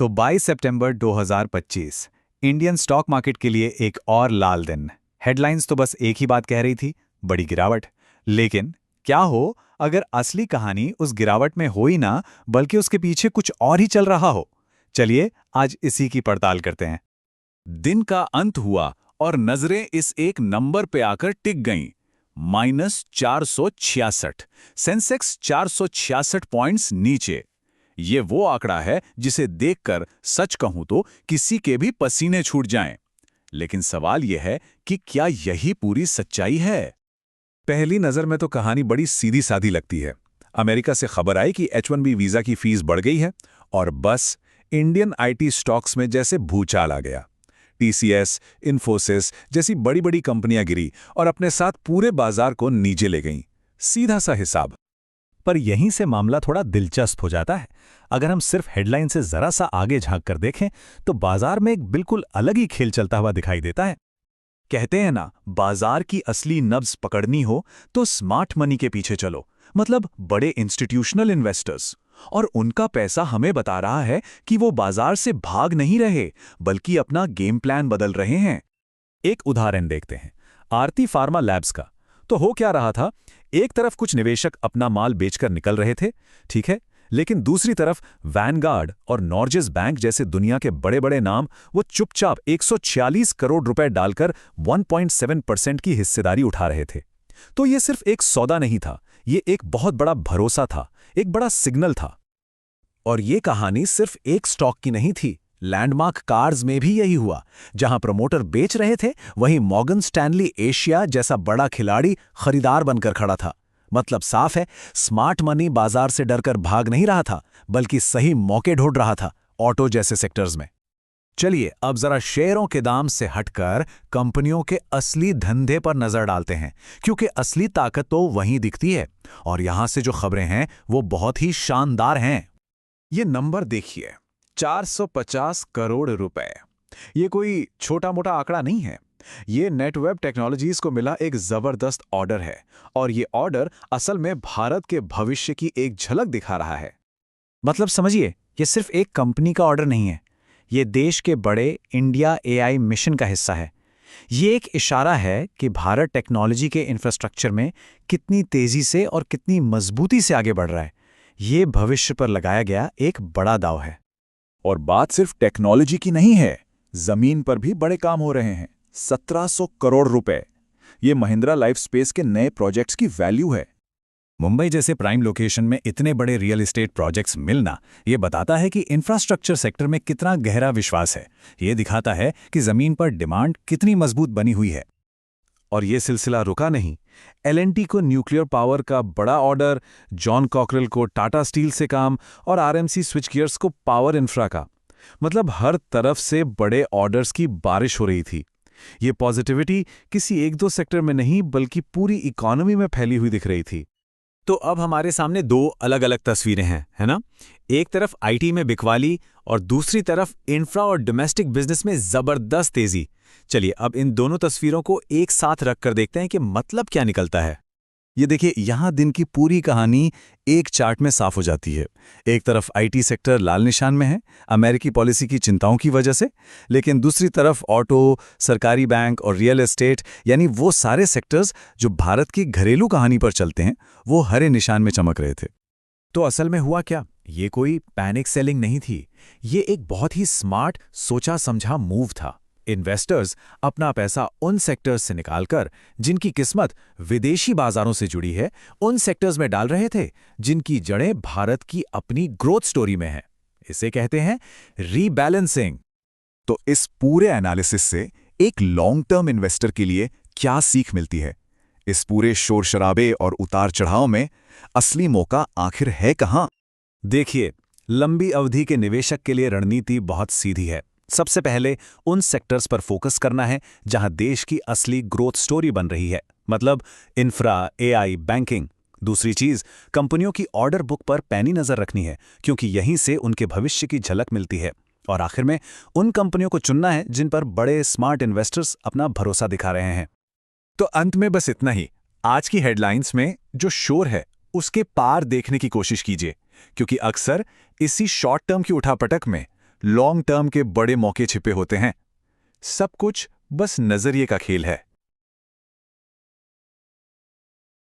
तो 22 सितंबर 2025 Indian stock market के लिए एक और लाल दिन। हेडलाइंस तो बस एक ही बात कह रही थी, बड़ी गिरावट। लेकिन क्या हो अगर असली कहानी उस गिरावट में हो ही ना, बल्कि उसके पीछे कुछ और ही चल रहा हो। चलिए आज इसी की पड़ताल करते हैं। दिन का अंत हुआ और नजरें इस एक नंबर पे आकर टिक गईं। -466। सेंसेक्स 466 पॉइंट्स नीचे। ये वो आंकड़ा है जिसे देखकर सच कहूं तो किसी के भी पसीने छूट जाएं। लेकिन सवाल यह है कि क्या यही पूरी सच्चाई है? पहली नज़र में तो कहानी बड़ी सीधी सादी लगती है। अमेरिका से खबर आई कि H1B वीज़ा की फीस बढ़ गई है और बस इंडियन आईटी स्टॉक्स में जैसे भूचाल आ गया। TCS, इन्फोसिस जैसी बड़ी बड़ी कंपनियां गिरी और अपने साथ पूरे बाजार को नीचे ले गईं। सीधा सा हिसाब। पर यहीं से मामला थोड़ा दिलचस्प हो जाता है। अगर हम सिर्फ हेडलाइन से जरा सा आगे झांक कर देखें तो बाजार में एक बिल्कुल अलग ही खेल चलता हुआ दिखाई देता है। कहते हैं ना, बाजार की असली नब्ज पकड़नी हो तो स्मार्ट मनी के पीछे चलो, मतलब बड़े इंस्टीट्यूशनल इन्वेस्टर्स। और उनका पैसा हमें बता रहा है कि वो बाजार से भाग नहीं रहे, बल्कि अपना गेम प्लान बदल रहे हैं। एक उदाहरण देखते हैं, आरती फार्मा लैब्स का। तो हो क्या रहा था, एक तरफ कुछ निवेशक अपना माल बेचकर निकल रहे थे, ठीक है, लेकिन दूसरी तरफ वैनगार्ड और नॉर्जेस बैंक जैसे दुनिया के बड़े बड़े नाम वो चुपचाप 146 करोड़ रुपए डालकर 1.7% की हिस्सेदारी उठा रहे थे। तो ये सिर्फ एक सौदा नहीं था, ये एक बहुत बड़ा भरोसा था, एक बड़ा सिग्नल था। और ये कहानी सिर्फ एक स्टॉक की नहीं थी। लैंडमार्क कार्स में भी यही हुआ। जहां प्रमोटर बेच रहे थे, वहीं मॉर्गन स्टैनली एशिया जैसा बड़ा खिलाड़ी खरीदार बनकर खड़ा था। मतलब साफ है, स्मार्ट मनी बाजार से डरकर भाग नहीं रहा था, बल्कि सही मौके ढूंढ रहा था, ऑटो जैसे सेक्टर्स में। चलिए अब जरा शेयरों के दाम से हटकर कंपनियों के असली धंधे पर नजर डालते हैं, क्योंकि असली ताकत तो वहीं दिखती है। और यहां से जो खबरें हैं वो बहुत ही शानदार हैं। ये नंबर देखिए, 450 करोड़ रुपए। ये कोई छोटा मोटा आंकड़ा नहीं है। ये नेटवेब टेक्नोलॉजीज को मिला एक जबरदस्त ऑर्डर है, और ये ऑर्डर असल में भारत के भविष्य की एक झलक दिखा रहा है। मतलब समझिए, ये सिर्फ एक कंपनी का ऑर्डर नहीं है, ये देश के बड़े इंडिया एआई मिशन का हिस्सा है। ये एक इशारा है कि भारत टेक्नोलॉजी के इंफ्रास्ट्रक्चर में कितनी तेजी से और कितनी मजबूती से आगे बढ़ रहा है। ये भविष्य पर लगाया गया एक बड़ा दांव है। और बात सिर्फ टेक्नोलॉजी की नहीं है, जमीन पर भी बड़े काम हो रहे हैं। 1700 करोड़ रुपए, ये महिंद्रा लाइफ स्पेस के नए प्रोजेक्ट्स की वैल्यू है। मुंबई जैसे प्राइम लोकेशन में इतने बड़े रियल एस्टेट प्रोजेक्ट्स मिलना, ये बताता है कि इंफ्रास्ट्रक्चर सेक्टर में कितना गहरा विश्वास है। ये दिखाता है कि जमीन पर डिमांड कितनी मजबूत बनी हुई है। और ये सिलसिला रुका नहीं। L&T को न्यूक्लियर पावर का बड़ा ऑर्डर, जॉन कॉकरेल को टाटा स्टील से काम और RMC स्विचगियर्स को पावर इंफ्रा का। मतलब हर तरफ से बड़े ऑर्डर्स की बारिश हो रही थी। ये पॉजिटिविटी किसी एक दो सेक्टर में नहीं, बल्कि पूरी इकोनॉमी में फैली हुई दिख रही थी। तो अब हमारे सामने दो अलग अलग तस्वीरें हैं, है ना? एक तरफ आईटी में बिकवाली और दूसरी तरफ इंफ्रा और डोमेस्टिक बिजनेस में जबरदस्त तेजी। चलिए अब इन दोनों तस्वीरों को एक साथ रखकर देखते हैं कि मतलब क्या निकलता है। ये देखिए, यहां दिन की पूरी कहानी एक चार्ट में साफ हो जाती है। एक तरफ आईटी सेक्टर लाल निशान में है, अमेरिकी पॉलिसी की चिंताओं की वजह से, लेकिन दूसरी तरफ ऑटो, सरकारी बैंक और रियल एस्टेट, यानी वो सारे सेक्टर्स जो भारत की घरेलू कहानी पर चलते हैं, वो हरे निशान में चमक रहे थे। तो असल में हुआ क्या? ये कोई पैनिक सेलिंग नहीं थी, ये एक बहुत ही स्मार्ट, सोचा समझा मूव था। इन्वेस्टर्स अपना पैसा उन सेक्टर्स से निकालकर जिनकी किस्मत विदेशी बाजारों से जुड़ी है, उन सेक्टर्स में डाल रहे थे जिनकी जड़ें भारत की अपनी ग्रोथ स्टोरी में हैं। इसे कहते हैं रीबैलेंसिंग। तो इस पूरे एनालिसिस से एक लॉन्ग टर्म इन्वेस्टर के लिए क्या सीख मिलती है? इस पूरे शोर शराबे और उतार चढ़ाव में असली मौका आखिर है कहां? देखिए, लंबी अवधि के निवेशक के लिए रणनीति बहुत सीधी है। सबसे पहले उन सेक्टर्स पर फोकस करना है जहां देश की असली ग्रोथ स्टोरी बन रही है, मतलब इंफ्रा, एआई, बैंकिंग। दूसरी चीज, कंपनियों की ऑर्डर बुक पर पैनी नजर रखनी है, क्योंकि यहीं से उनके भविष्य की झलक मिलती है। और आखिर में उन कंपनियों को चुनना है जिन पर बड़े स्मार्ट इन्वेस्टर्स अपना भरोसा दिखा रहे हैं। तो अंत में बस इतना ही। आज की हेडलाइंस में जो शोर है उसके पार देखने की कोशिश कीजिए, क्योंकि अक्सर इसी शॉर्ट टर्म की उठापटक में लॉन्ग टर्म के बड़े मौके छिपे होते हैं। सब कुछ बस नजरिए का खेल है।